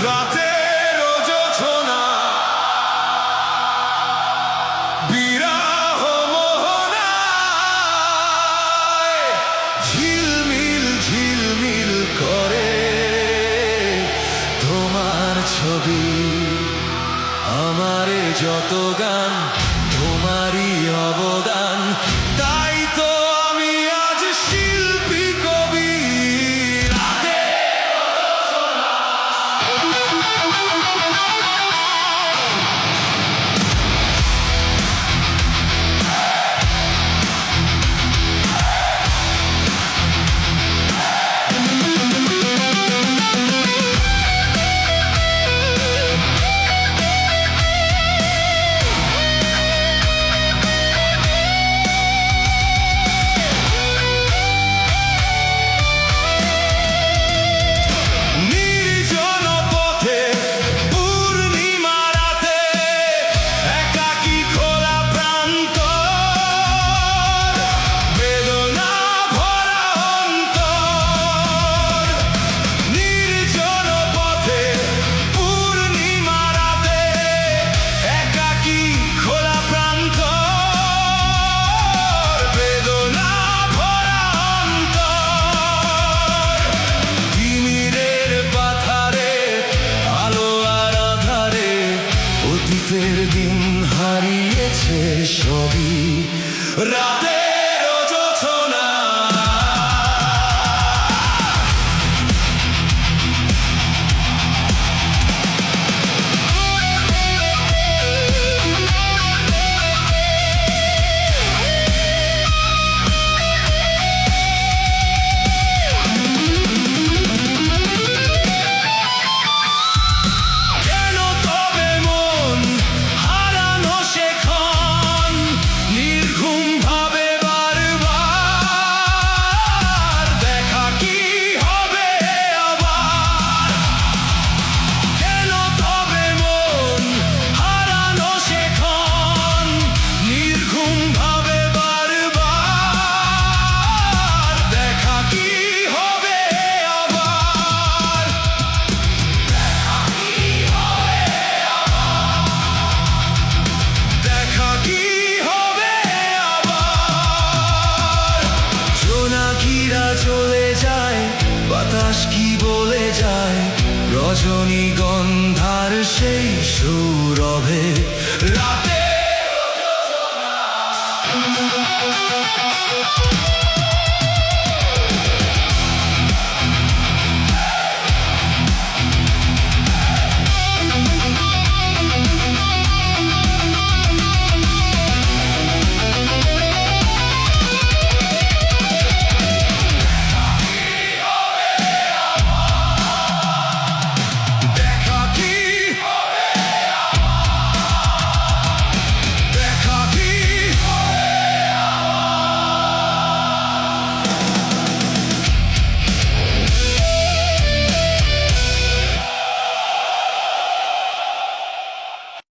রাতের জোছনা বিরহ মোহনায় ঝিলমিল ঝিলমিল করে তোমার ছবি। আমারে যত গান তোমারই অবদান, তাই তো আমি আজ শিল্পী কবি। অতীতের দিন হারিয়েছে সবই রাতের জোছনা। চলে যায় বাতাস কি বলে যায়, রজনীগন্ধার সেই সৌরভে রাতে